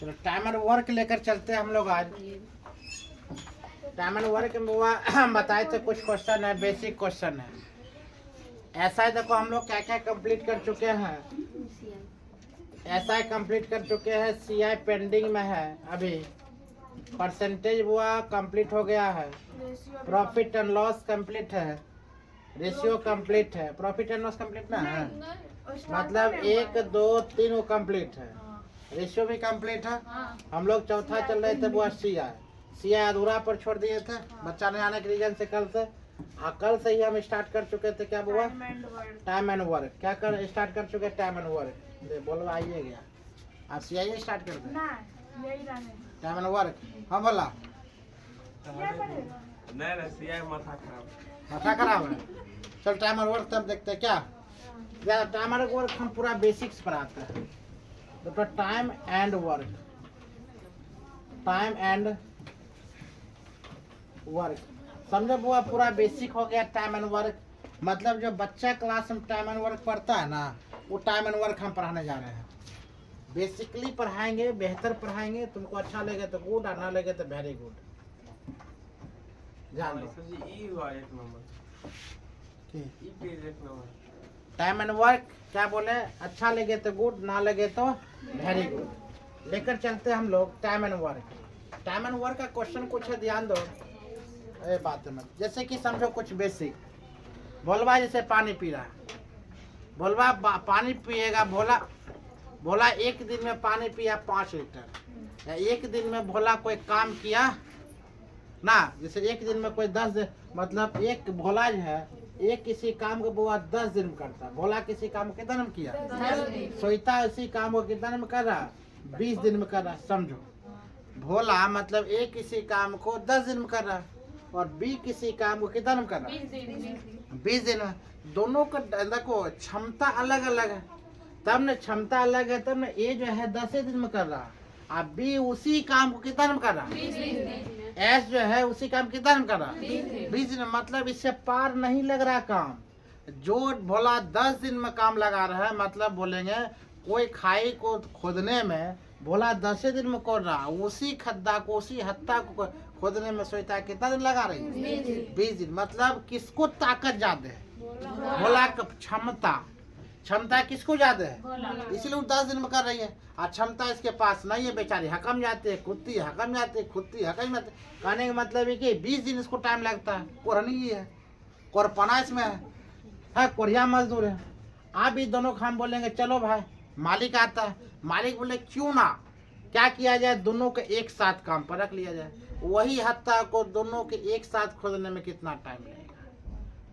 चलो time and work लेकर चलते हैं हम लोग आज। टाइम एंड वर्क में वो बताए थे कुछ क्वेश्चन है, बेसिक क्वेश्चन है। ऐसा है, देखो हम लोग क्या क्या कंप्लीट कर चुके हैं। ऐसा कंप्लीट कर चुके हैं, सीआई पेंडिंग में है अभी। परसेंटेज हुआ कंप्लीट हो गया है। प्रॉफिट एंड लॉस कंप्लीट है। रेशियो कंप्लीट है। प्रॉफिट एंड लॉस कंप्लीट ना है, मतलब 1 2 3 वो कंप्लीट है। रेशियो भी कंप्लीट है। हम लोग चौथा चल रहे थे, वो सीआई अधूरा पर छोड़ दिए थे बच्चा नहीं आने के रीजन से। कल से ही हम स्टार्ट कर चुके थे। क्या हुआ? Time and work. क्या कर स्टार्ट कर चुके? Time and work. बोलो आइए गया, आप सीआई स्टार्ट कर दे। Time and work. हाँ बोला नहीं सीआई माथा खराब है। चल टाइम एंड वर्क तब देखते हैं क्या। टाइम एंड वर्क हम पूरा बेसिक्स पर आते हैं। तो time and work, time and work समझो बुआ, पूरा बेसिक हो गया। टाइम एंड वर्क मतलब जो बच्चा क्लास में टाइम एंड वर्क पढ़ता है ना, वो टाइम एंड वर्क हम पढ़ाने जा रहे हैं। बेसिकली पढ़ाएंगे, बेहतर पढ़ाएंगे। तुमको अच्छा लगे तो गुड, और ना लगे तो वेरी गुड। ध्यान दो। टाइम एंड वर्क क्या बोले? अच्छा लगे तो गुड, ना लगे तो वेरी गुड। लेकर चलते हम लोग time and work. Time and work का क्वेश्चन कुछ है, ध्यान दो। ये बात है, जैसे कि समझो कुछ बेसिक। बोलवा जैसे पानी पी रहा है, बोलवा पानी पिएगा। भोला एक दिन में पानी पिया 5 लीटर। या एक दिन में भोला कोई काम किया ना, जैसे एक दिन में कोई 10, मतलब एक भोला जो है एक किसी काम को बुआ 10 दिन में करता। भोला किसी काम को कितना में किया? सोईता इसी काम को कितना में कर रहा? 20 दिन में कर रहा। समझो भोला मतलब एक किसी काम को 10 दिन में कर रहा, और बी किसी काम को कितना में कर रहा? 20 दिन में। दोनों का देखो क्षमता अलग अलग है, तब न क्षमता अलग है, तब न ए जो है 10 दिन में कर रहा, अब बी उसी काम को कितना में कर रहा? एस जो है उसी काम कितना में कर रहा? 20 दिन। मतलब इससे पार नहीं लग रहा काम। जो भोला 10 दिन में काम लगा रहा है, मतलब बोलेंगे कोई खाई को खोदने में भोला 10 दिन में कर रहा, उसी खड्डा को, उसी हत्ता को खोदने में सोचता है कितना दिन लगा रही? 20 दिन। मतलब किसको ताकत ज्यादा है? भोला का क्षमता किसको ज्यादा है? इसलिए वो 10 दिन में कर रही है। और क्षमता इसके पास नहीं है, बेचारी हकम जाते है, खुदती हकम जाते, खुदती हकम जाते। कहने का मतलब है कि 20 दिन इसको टाइम लगता है। कोरहनी है, कोरपना इसमें है, कोरिया मजदूर है। आप भी दोनों हम बोलेंगे चलो भाई मालिक आता है, मालिक बोले क्यों ना, क्या किया जाए, दोनों के एक साथ काम पर रख लिया जाए। वही हत्ता को दोनों के एक साथ खोदने में कितना टाइम लगेगा?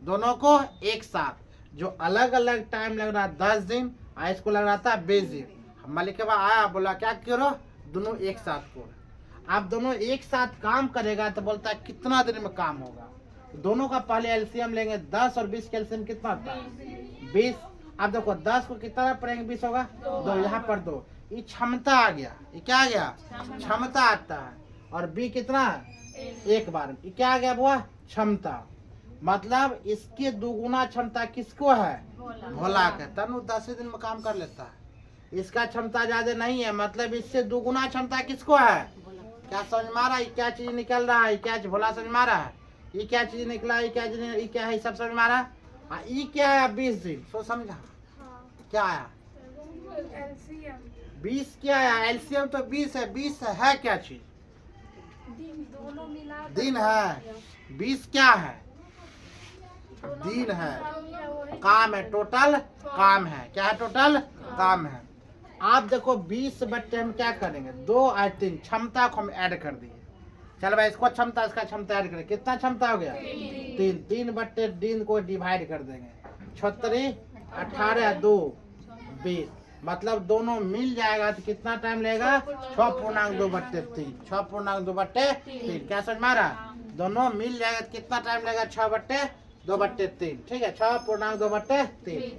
दोनों को एक साथ, जो अलग अलग टाइम लग रहा 10 दिन, इसको लग रहा था 20 दिन। मालिक के बाद आया, बोला क्या करो, दोनों एक साथ करो। आप दोनों एक साथ काम करेगा तो बोलता है कितना दिन में काम होगा। दोनों का पहले एलसीएम लेंगे, 10 और 20 का एलसीएम कितना होता है? 20। अब देखो 10 को कितना पड़ेंगे? 20 होगा 2, यहाँ पर 2। ये क्षमता आ गया। ये क्या आ गया? क्षमता आता है। और बी कितना? एक बार। ये क्या आ गया बुआ? क्षमता। मतलब इसके दुगुना क्षमता किसको है? भोला के। तब 10 दिन में काम कर लेता है। इसका क्षमता ज्यादा नहीं है, मतलब इससे दुगुना क्षमता किसको है? क्या समझ में आ रहा है? क्या चीज निकल रहा है? क्या भोला समझ में आ रहा है? ये क्या चीज निकला? ये क्या चीज, ये क्या है? सब समझ में आ रहा है? ये क्या है? 20 दिन। सो समझा क्या आया? 20 क्या आया? एलसीएम तो 20 है। 20 है क्या चीज? दिन है। 20 क्या है? दिन है। काम है, टोटल काम है। क्या है? टोटल काम है। आप देखो 20 बट्टे हम क्या करेंगे? 2 और 3 क्षमता को हम ऐड कर दिए। चल भाई इसको क्षमता, इसका क्षमता ऐड करें, कितना क्षमता हो गया? 3 बट्टे दिन को डिवाइड कर देंगे। 36 18 2 20। मतलब दोनों मिल जाएगा तो कितना टाइम लगेगा? 6.2 बट्टे 3। 6.2 बट्टे 3। क्या समझ में आ रहा? दोनों मिल जाएगा तो कितना टाइम लगेगा? 6/2 बट्टे 3। ठीक है, 6.2 बट्टे 3।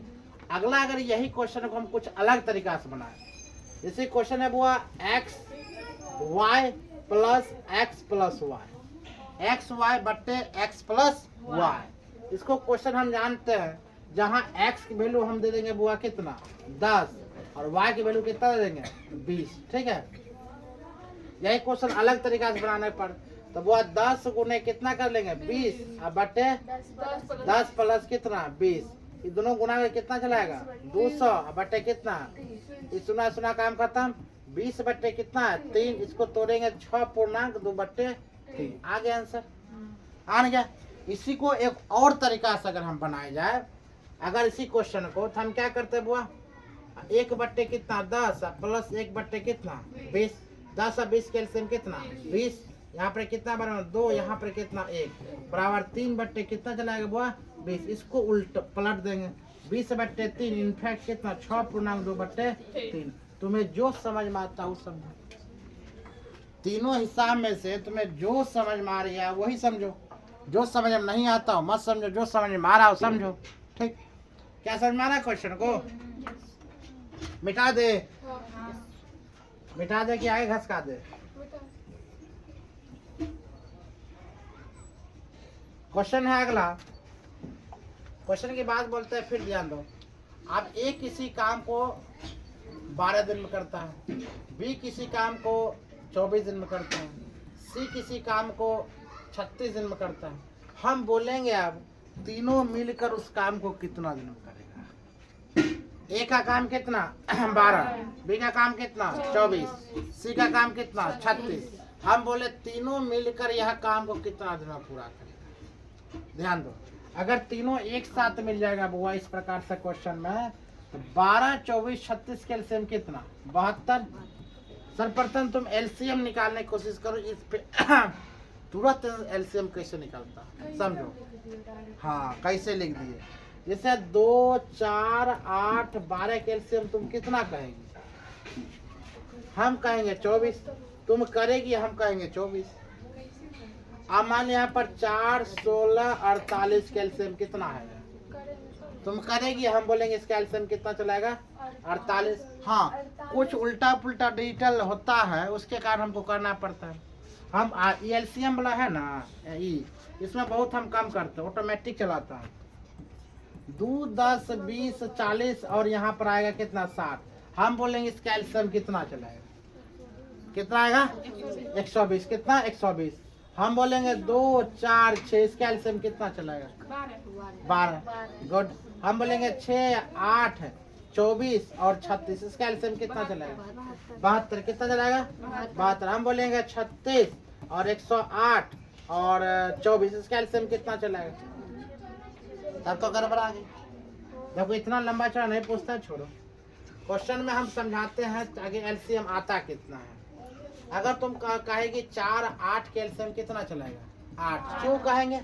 अगला अगर यही क्वेश्चन को हम कुछ अलग तरीका से बनाए, जैसे क्वेश्चन है बुआ x y plus x plus y, x y बट्टे x प्लस वाई। इसको क्वेश्चन हम जानते हैं, जहाँ x की वैल्यू हम दे देंगे बुआ कितना? 10, और y की वैल्यू कितना दे देंगे? 20। ठीक है, यही क्वेश्चन अलग तरीका से बनाने पर, तो वो 10 गुने कितना कर लेंगे 20 और बटे 10 प्लस कितना 20, ये दोनों गुना में कितना चलाएगा 200 और बटे कितना, इस सुना सुना काम खत्म। 20 बटे कितना 3, इसको तोड़ेंगे 6.2 बटे 3, आ गया आंसर, आ गया। इसी को एक और तरीका से अगर हम बनाए जाए, अगर इसी क्वेश्चन को तो हम क्या करते हैं बुआ, 1 बट्टे कितना 10 प्लस 1 बट्टे कितना 20, 10 और 20 कैल्सियम कितना 20, यहाँ पर कितना बराबर 2, यहाँ पर कितना 1 बराबर 3 बट्टे कितना चलाएगा बुआ 20, इसको उल्ट पलट देंगे 20 बट्टे 3 इनफैक्ट कितना 6.2 बट्टे 3। तुम्हें जो समझ में आता हो समझो, तीनों हिसाब में से तुम्हें जो समझ में आ रही है वही समझो, जो समझ में नहीं आता हो मत समझो, जो समझ में आ रहा हो समझो। ठीक, क्या समझ में आ रहा है क्वेश्चन को? मिटा दे, मिटा दे कि आगे घसका दे? क्वेश्चन है अगला, क्वेश्चन की बात बोलते हैं फिर ध्यान दो। आप ए किसी काम को 12 दिन में करता है, बी किसी काम को 24 दिन में करता है, सी किसी काम को 36 दिन में करता है। हम बोलेंगे अब तीनों मिलकर उस काम को कितना दिन में करेगा। ए का काम कितना 12, बी का काम कितना 24, सी का काम कितना 36। हम बोले तीनों मिलकर यह काम को कितना दिन में पूरा करेगा। ध्यान दो, अगर तीनों एक साथ मिल जाएगा बुआ इस प्रकार से क्वेश्चन में, तो 12, 24, 36 का एलसीएम कितना 72। सर्वप्रथम तुम एलसीएम निकालने की कोशिश करो, इस पे तुरंत एलसीएम कैसे निकलता समझो। हाँ कैसे लिख दिए, जैसे 2, 4, 8, 12 का एलसीएम तुम कितना कहेंगे, हम कहेंगे 24, तुम करेगी हम कहेंगे 24। अब मान यहाँ पर 4, 16, 48 का एलसीएम कितना है, तुम करेगी हम बोलेंगे इसका एलसीएम कितना चलाएगा 48। हाँ कुछ उल्टा पुल्टा डिजिटल होता है उसके कारण हमको करना पड़ता है। हम एलसीएम वाला है ना इसमें बहुत हम कम करते हैं, ऑटोमेटिक चलाता है। 2, 10, 20, 40 और यहाँ पर आएगा कितना 60। हम बोलेंगे इसका एलसीएम कितना चलाएगा, कितना आएगा 120, कितना 120। हम बोलेंगे 2, 4, 6 इसका एलसीएम कितना चलाएगा 12। गुड। हम बोलेंगे 6, 8, 24 और 36 इसका एलसीएम कितना चलाएगा 72, कितना चलाएगा 72। हम बोलेंगे 36 और 108 और 24 इसका एलसीएम कितना चलाएगा, तब तो गड़बड़ आ गई। देखो इतना लंबा चौड़ा नहीं पूछता, छोड़ो। क्वेश्चन में हम समझाते हैं आगे एलसीएम आता कितना है। अगर तुम कहेगी 4, 8 के एलसीएम कितना चलाएगा 8, क्यों कहेंगे,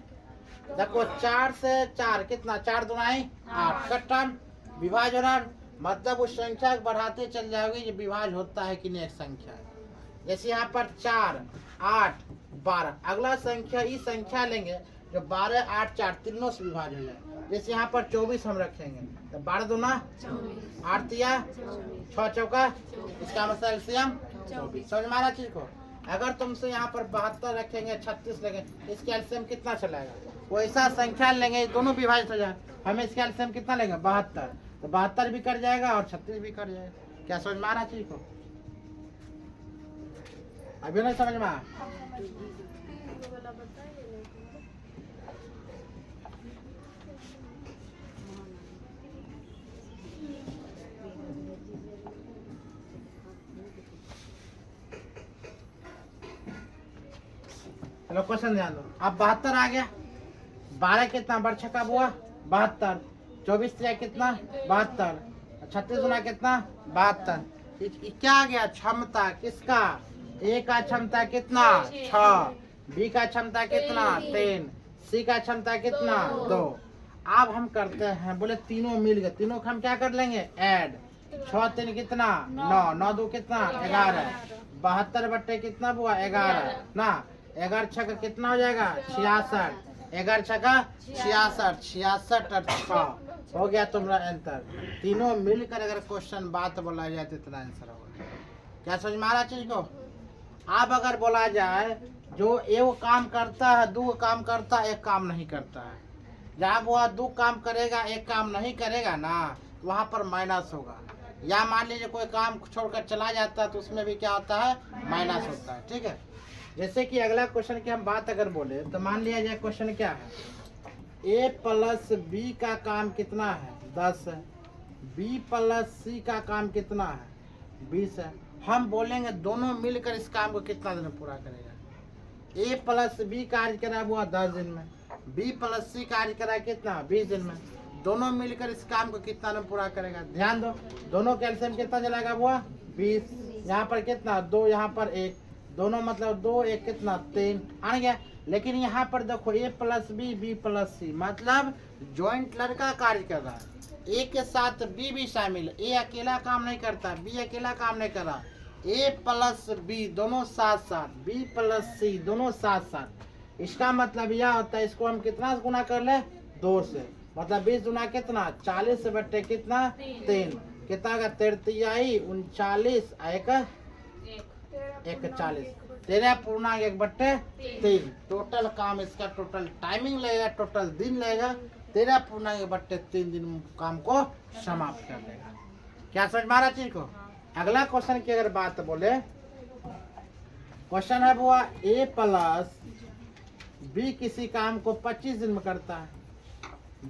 देखो 4 से 4 कितना 4 दूनाई 8, कट्टन विभाजन, मतलब उस संख्या को बढ़ाते चल जाओगे ये विभाज होता है कि नहीं एक संख्या। जैसे यहाँ पर 4, 8, 12, अगला संख्या इस संख्या लेंगे जो 12, 8, 4 तीनों से विभाज हो जाए। जैसे यहाँ पर 24 हम रखेंगे तो 12 दूना 8 तिया 6 चौका, इसका मतलब एलसीएम 24। समझ में आ रहा चीज को। अगर तुमसे यहाँ पर 72 रखेंगे 36 लेंगे इसके एलसीएम कितना चलाएगा, वैसा संख्या लेंगे दोनों विभाजित हो जाए, हमें इसका एलसीएम कितना लेंगे 72, तो 72 भी कर जाएगा और 36 भी कर जाएगा। क्या समझ में आ रहा चीज को, अभी नहीं समझ में आ? चलो क्वेश्चन ध्यान दो। अब 72 आ गया, 12 कितना बड़ छक्का बुआ 72, 24 कितना 72, 36 गुना कितना 72। क्या आ गया क्षमता किसका, ए का क्षमता कितना 6, बी का क्षमता कितना 3, सी का क्षमता कितना 2। अब हम करते हैं बोले तीनों मिल गए, तीनों को हम क्या कर लेंगे ऐड। 6 3 कितना 9, 9 2 कितना 11, 72 बट्टे कितना बुआ 11 ना, 11 छक्का कितना हो जाएगा 66, 11 छक्का 66, 66 और 6 हो गया तुम्हारा आंसर। तीनों मिलकर अगर क्वेश्चन बात बोला जाए तो इतना आंसर होगा। क्या समझ में आ रहा चीज को। अब अगर बोला जाए जो एक काम करता है 2 काम करता है 1 काम नहीं करता है, जहाँ वो 2 काम करेगा 1 काम नहीं करेगा ना, वहाँ पर माइनस होगा। या मान लीजिए कोई काम छोड़कर चला जाता है तो उसमें भी क्या होता है, माइनस होता है। ठीक है, जैसे कि अगला क्वेश्चन की हम बात अगर बोले तो मान लिया जाए क्वेश्चन क्या है, a प्लस बी का काम कितना है, 10 है, b प्लस सी का काम कितना है, 20 है। हम बोलेंगे दोनों मिलकर इस काम को कितना दिन में पूरा करेगा। a प्लस बी कार्य करा हुआ 10 दिन में, b प्लस सी कार्य करा कितना, 20 दिन में। दोनों मिलकर इस काम को कितना दिन पूरा करेगा। ध्यान दो, दोनों कैल्शियम कितना चलाएगा हुआ 20, यहाँ पर कितना 2, यहाँ पर 1, दोनों मतलब 2 1 कितना 3 आ गया। लेकिन यहाँ पर देखो a plus b b plus c मतलब ज्वाइंट लड़का कार्य कर रहा है, ए के साथ बी भी शामिल है। ए अकेला काम नहीं करता, बी अकेला काम नहीं कर रहा। ए प्लस बी दोनों साथ साथ, बी प्लस सी दोनों साथ साथ। इसका मतलब यह होता है, इसको हम कितना गुना कर ले 2 से, मतलब 20 गुना कितना 40 बटे कितना 3, कितना का 33 39 एक 40, 13.1/3। टोटल काम इसका, टोटल टाइमिंग लगेगा, टोटल दिन लगेगा 13.1/3 दिन काम को समाप्त कर देगा। क्या समझ में आ रहा चीज को। अगला क्वेश्चन की अगर बात बोले, क्वेश्चन है वो a प्लस बी किसी काम को 25 दिन में करता है,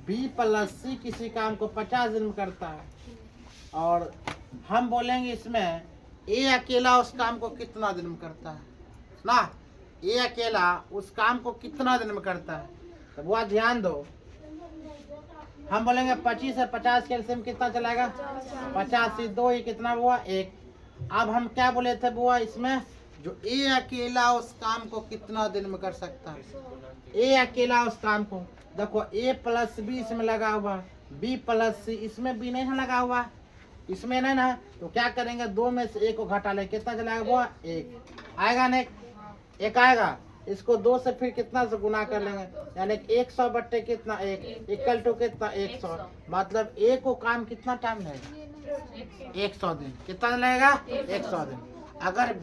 b प्लस सी किसी काम को 50 दिन में करता है, और हम बोलेंगे इसमें ए अकेला उस काम को कितना दिन में करता है ना, ए अकेला उस काम को कितना दिन में करता है। तो वो ध्यान दो, हम बोलेंगे 25 से 50 कैल्शियम कितना चलाएगा 50 से 2 ये कितना हुआ 1। अब हम क्या बोले थे बुआ, इसमें जो ए अकेला उस काम को कितना दिन में कर सकता है, ए अकेला उस काम को। देखो a प्लस बी इसमें लगा हुआ, b प्लस सी इसमें भी नहीं लगा हुआ, इसमें नहीं ना, तो क्या करेंगे 2 में से 1 को घटा ले, कितना चलाएगा वो 1 आएगा नहीं, 1 आएगा। इसको 2 से फिर कितना से गुना कर लेंगे, यानी 100 बट्टे कितना 1 इक्वल टू कितना 100, मतलब a को काम कितना टाइम लगेगा 100 दिन। कितना लगेगा 100 दिन। अगर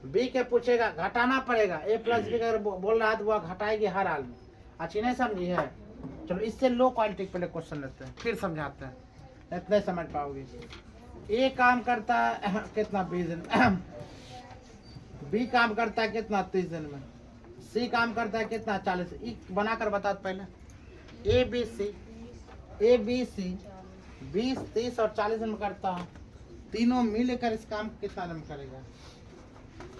b के पूछेगा घटाना पड़ेगा, a प्लस बी अगर बोल रहा है तो वो घटाएगी हर हाल में। अच्छी नहीं समझी है। चलो इससे लो क्वालिटी पहले क्वेश्चन लेते हैं फिर समझाते हैं, इतने समझ पाओगे। ए काम करता है कितना 20 दिन में, बी काम करता है कितना 30 दिन में, सी काम करता है कितना 40। बनाकर बता पहले, ए बी सी 20 30 और 40 दिन में करता है। तीनों मिलकर इस काम को कितना दिन में करेगा,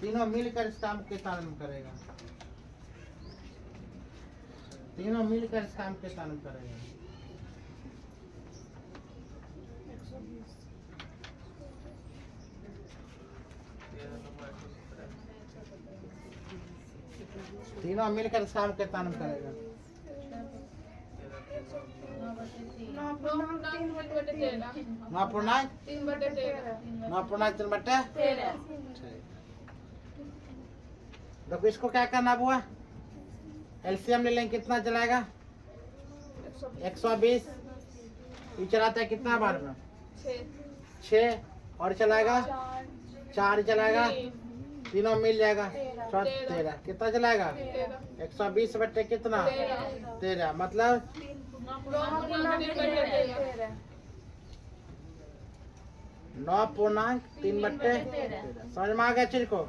तीनों मिलकर इस काम को कितना दिन में करेगा, तीनों मिलकर इस काम के कितना करेगा। तीनों मिलकर इस काम के कितना करेगा। 9.3/13। देखो इसको क्या करना हुआ, एलसीएम ले लेंगे, कितना चलाएगा 120। ये चलाता है कितना बार में 6, और चलाएगा 4 चलाएगा, तीनों मिल जाएगा 13। कितना चलाएगा 120 बटे कितना 13, मतलब 9.3/13। समझ में आ गया चीज को।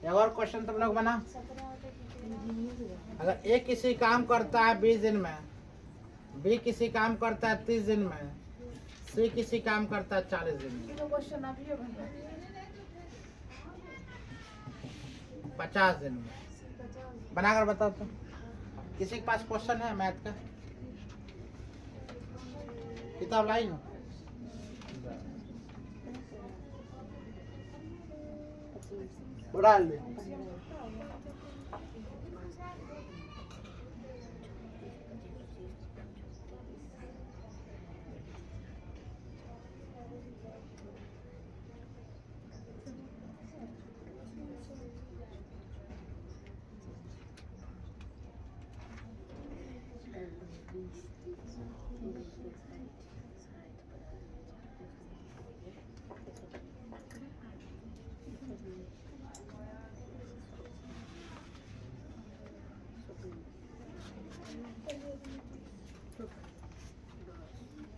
एक और क्वेश्चन तुम लोग बना, अगर ए किसी काम करता है 20 दिन में, बी किसी काम करता है 30 दिन में, सी किसी काम करता है 40 दिन में, 50 दिन में। बनाकर बताओ तो। किसी के पास क्वेश्चन है मैथ का, किताब लाई हो, बढ़ा ले।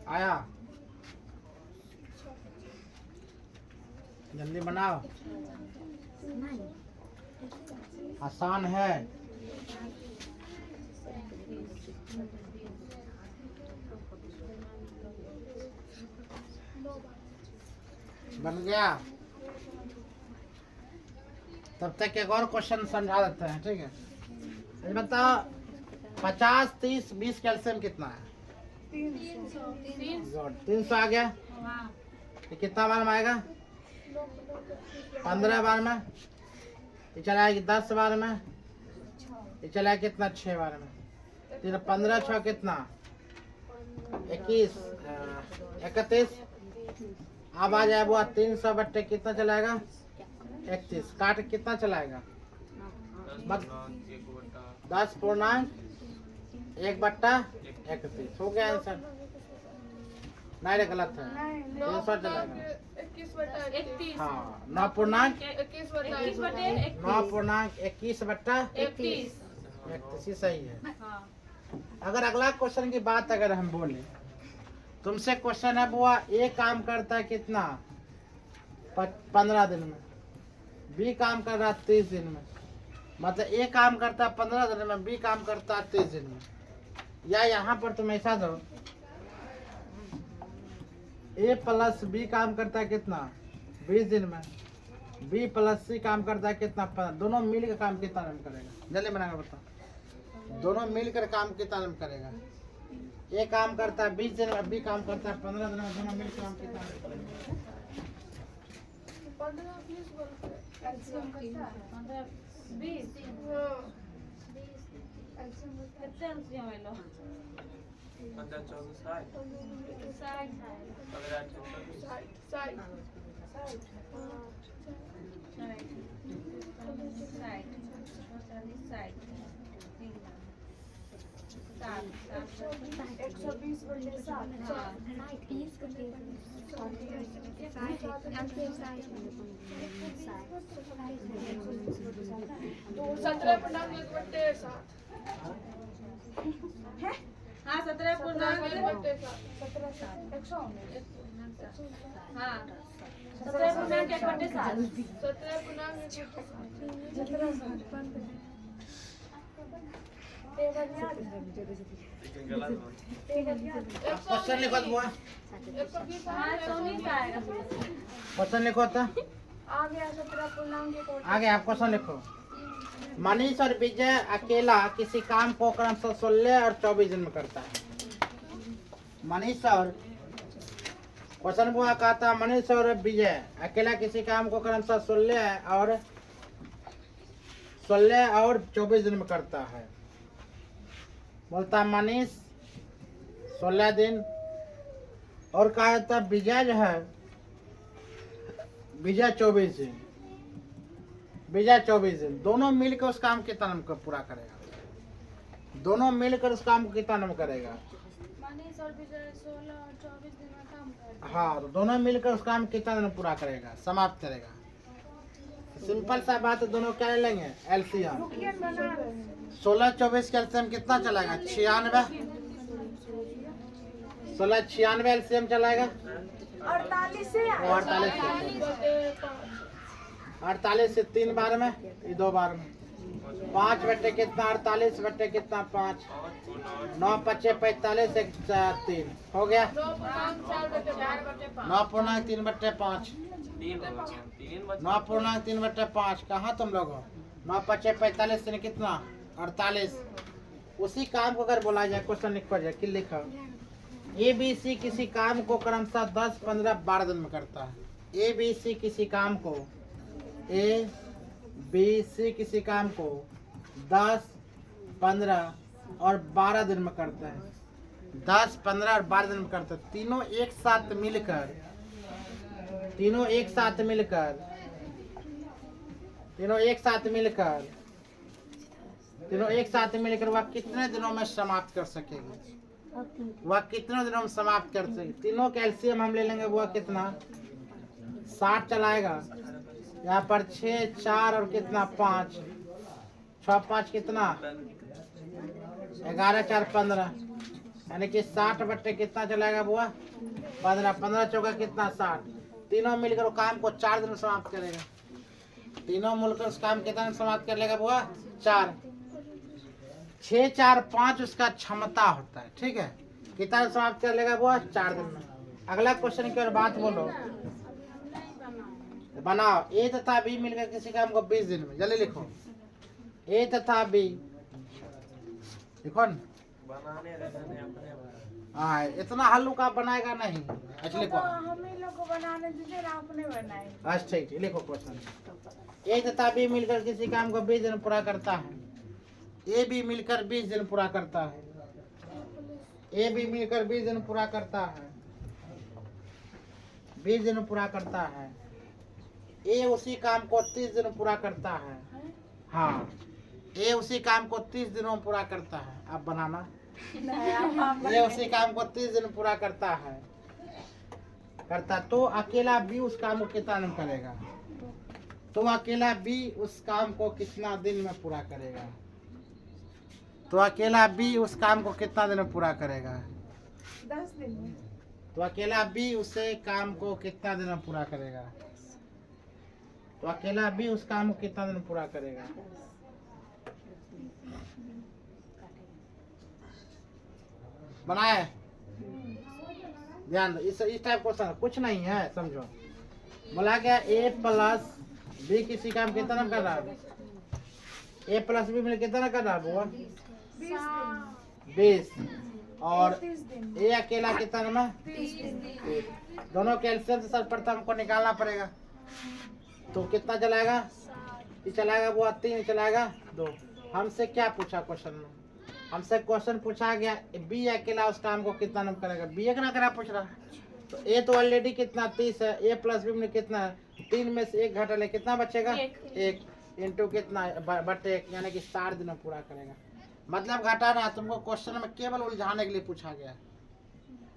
आया जल्दी बनाओ, आसान है। बन गया। तब तक एक और क्वेश्चन समझा देते हैं, ठीक है। ये बताओ 50, 30, 20 कैल्शियम कितना है? 300 आ गया। ये कितना बार में आएगा? 15 बार में। ये चला आएगी 10 बार में। ये चला है कितना? 6 बार में। 15 6 कितना? 21 31। अब आ जाए वो 300 बट्टे कितना चलाएगा? 31। काट कितना चलाएगा? 10.1/31 हो गया आंसर। नहीं रे, गलत है। 300 चलाएगा। हाँ, 9.21/31 सही है। अगर अगला क्वेश्चन की बात अगर हम बोले, तुमसे क्वेश्चन है बुआ, ए काम करता है कितना? 15 दिन में। बी काम कर रहा है 30 दिन में। मतलब ए काम करता है 15 दिन में, बी काम करता है 30 दिन में। या यहाँ पर तुम ऐसा दो, ए प्लस बी काम करता है कितना? 20 दिन में। बी प्लस सी काम करता है कितना? 15। दोनों मिलकर काम कितना दिन करेगा? जल्दी बनाएगा, बताओ। दोनों मिलकर काम कितना दिन करेगा? ए काम करता है 20 दिन में, बी काम करता है 15 दिन में। दोनों मिलकर काम कितना दिन करेगा? क्वेश्चन लिखो तो बुआ। क्वेश्चन लिखो तो आगे आप क्वेश्चन लिखो। मनीष और विजय अकेला किसी काम को क्रमशः 16 और 24 दिन में करता है। मनीष और क्वेश्चन बुआ कहता है, मनीष और विजय अकेला किसी काम को क्रमशः 16 और 24 दिन में करता है। बोलता है मनीष 16 दिन और कहा जाता है विजय जो है, विजय 24 दिन। विजय 24 दिन। दोनों मिलकर उस काम कितना दिन पूरा करेगा? दोनों मिलकर उस काम को कितना दिन करेगा? मनीष और विजय 16 और 24 दिन में काम करेगा। हाँ, तो दोनों मिलकर उस काम कितना दिन पूरा करेगा? समाप्त करेगा। सिंपल सा बात है, दोनों क्या ले लेंगे? एलसीएम। 16 24 का एलसीएम कितना चलाएगा? 96। 16 96 एलसीएम चलाएगा। 48 से 3 बार में, 2 बार में। 5 बट्टे कितना? 48 बट्टे कितना? 5। 9 5 45 1 3 हो गया। 9.3/5। 9.3/5। कहाँ तुम लोग हो? 9 5 45 से कितना? 48। उसी काम को अगर बोला जाए, क्वेश्चन लिखा जाए कि लिखा ए बी सी किसी काम को क्रमशः 10 15 12 दिन में करता है। ए बी सी किसी काम को, ए बी सी किसी काम को 10 15 और 12 दिन में करता है। 10 15 और 12 दिन में करता है। तीनों एक साथ मिलकर वह कितने दिनों में समाप्त कर सकेगी? वह कितने दिनों में समाप्त कर सकेगी? तीनों कैल्शियम हम ले लेंगे, वह कितना? 60 चलाएगा। यहाँ पर 6 4 और कितना? 5 6 5 कितना? 11 4 15, यानी कि 60 बट्टे कितना चलाएगा बुआ? 15। 15 चौका कितना? 60। तीनों मिलकर वो काम को 4 दिन में समाप्त करेगा। तीनों मिलकर उस काम कितना दिन समाप्त कर लेगा बुआ? 4। 6, 4, 5 उसका क्षमता होता है, ठीक है। कितना दिन समाप्त कर लेगा बुआ? 4 दिन में। अगला क्वेश्चन की और बात बोलो, बनाओ। ए तथा बी मिलकर किसी काम को 20 दिन में, जल्दी लिखो। ए तथा बी लिखो न। हाँ, इतना हल्लुका बनाएगा नहीं। अच्छा लिखो, हम ही लोग को बनाने दीजिए ना, अपने बनाए। अच्छा ठीक है, लिखो क्वेश्चन। ए तथा बी मिलकर किसी काम को 20 दिन में पूरा करता है। ए बी मिलकर 20 दिन पूरा करता है। ए बी मिलकर 20 दिन पूरा करता है। 20 दिन पूरा करता है। ए उसी काम को 30 दिन पूरा करता है। हाँ, ए उसी काम को 30 दिनों में पूरा करता है। अब बनाना। ये उसी काम को 30 दिन पूरा करता है, तो अकेला बी उस काम को कितना दिन करेगा? तो अकेला बी उस काम को कितना दिन में पूरा करेगा? तो अकेला बी उस काम को कितना दिन में पूरा करेगा? 10 दिन में। तो अकेला बी उसे काम को कितना दिन में पूरा करेगा? तो अकेला बी उस काम को कितना दिन में पूरा करेगा? बनाए? ध्यान दो, इस टाइप क्वेश्चन कुछ नहीं है, समझो। बोला गया ए प्लस बी किसी काम कितना कर रहा है? ए प्लस बी मिले कितना कर रहा है बुआ? 20। और ए अकेला कितना में? 30। दोनों कैल्शियम से सर्वप्रथम हमको निकालना पड़ेगा। तो कितना चलाएगा? ये चलाएगा बुआ 3, चलाएगा 2। हमसे क्या पूछा क्वेश्चन में? हमसे क्वेश्चन पूछा गया बी अकेला उस काम को कितना दिन करेगा? बी एक ना करा पूछ रहा। तो ए तो ऑलरेडी कितना 30 है। ए प्लस बी में कितना है? 3 में से 1 घटा ले, कितना बचेगा? 1 इंटू कितना बटे 1, यानी कि 4 दिन में पूरा करेगा। मतलब घटाना तुमको क्वेश्चन में केवल उलझाने के लिए पूछा गया।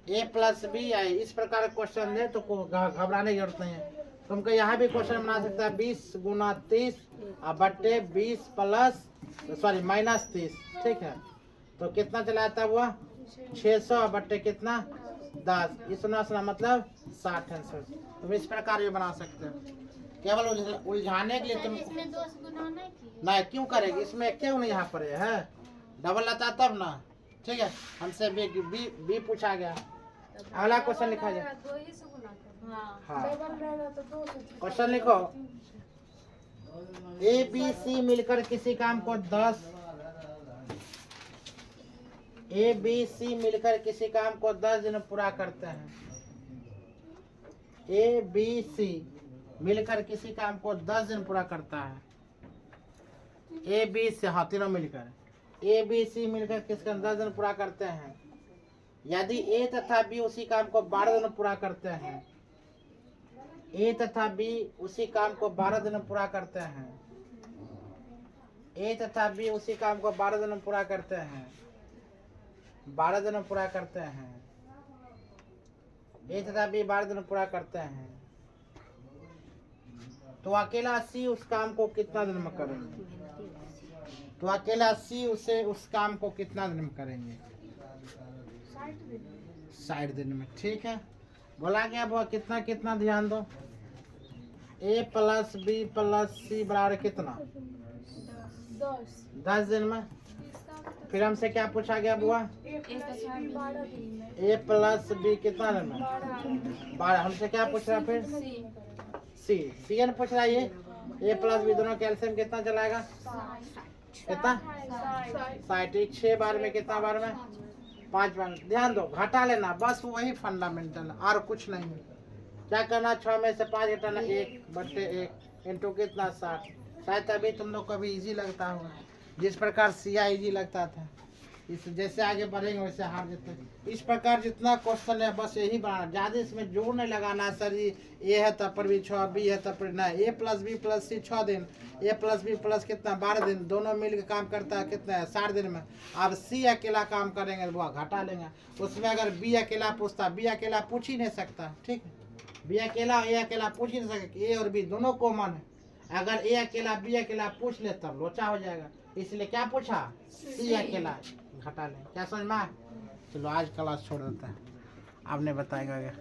ए प्लस बी है, इस प्रकार क्वेश्चन दे तो घबराने की जरूरत नहीं है। तुमको यहाँ भी क्वेश्चन बना सकता है 20 गुना 30 बटे 20 प्लस माइनस 30, ठीक है। तो कितना चलाता हुआ? 600 बटे कितना? 10। इसना मतलब 60 आंसर। तुम इस प्रकार भी बना सकते हो, केवल उलझाने के लिए। तुम इसमें 2 गुना नहीं क्यों करेगी? इसमें क्यों नहीं यहाँ पर है? डबल आता तब ना, ठीक है। हमसे बी पूछा गया। अगला क्वेश्चन लिखा जाए। हाँ, क्वेश्चन लिखो। ए बी सी मिलकर किसी काम को 10 ए बी सी मिलकर किसी काम को 10 दिन पूरा करते हैं। ए बी सी मिलकर किसी काम को 10 दिन पूरा करता है। ए बी सी, हाँ तीनों मिलकर ए बी सी मिलकर किसी काम 10 दिन पूरा करते हैं। यदि ए तथा बी उसी काम को 12 दिन पूरा करते हैं। ए तथा बी उसी काम को 12 दिन पूरा करते हैं। ए तथा बी उसी काम को 12 दिन पूरा करते हैं। 12 दिन पूरा करते हैं। ए तथा बी 12 दिन पूरा करते हैं। तो अकेला सी उस काम को कितना दिन में करेंगे? तो अकेला सी उस काम को कितना दिन में करेंगे? 60 दिन में, ठीक है। बोला गया वो कितना कितना, ध्यान दो। ए प्लस बी प्लस सी बराबर कितना? 10 दिन में। फिर हमसे क्या पूछा गया बुआ? ए प्लस बी कितना दिन में? 12। हमसे क्या पूछ रहा? फिर सी एन पूछ रहा है। ये ए प्लस बी दोनों कैल्शियम कितना चलाएगा? कितना? 60। 6 बार में कितना बार में? 5 बार। ध्यान दो, घटा लेना बस, वही फंडामेंटल, और कुछ नहीं। क्या करना? 6 में से 5 घटाना, 1 बटे 1 इंटू कितना? 60। शायद अभी तुम लोग को भी इजी लगता होगा, जिस प्रकार सिया इजी लगता था। इस जैसे आगे बढ़ेंगे वैसे हार जाते हैं। इस प्रकार जितना क्वेश्चन है बस यही बनाना, ज़्यादा इसमें जोर नहीं लगाना। सर जी ए है तब पर भी 6, बी है तब पर नहीं। ए प्लस बी प्लस सी 6 दिन, ए प्लस बी प्लस कितना? 12 दिन। दोनों मिल के काम करता है कितना है? 60 दिन में। अब सी अकेला काम करेंगे वो घटा लेंगे। उसमें अगर बी अकेला पूछता, बी अकेला पूछ ही नहीं सकता, ठीक है। बी अकेला ए अकेला पूछ ही नहीं सकता। ए और बी दोनों कॉमन है। अगर ए अकेला बी अकेला पूछ ले तब लोचा हो जाएगा, इसलिए क्या पूछा? सी अकेला घटा लें। क्या समझ में? चलो आज क्लास छोड़ देता है, आपने बताएगा क्या?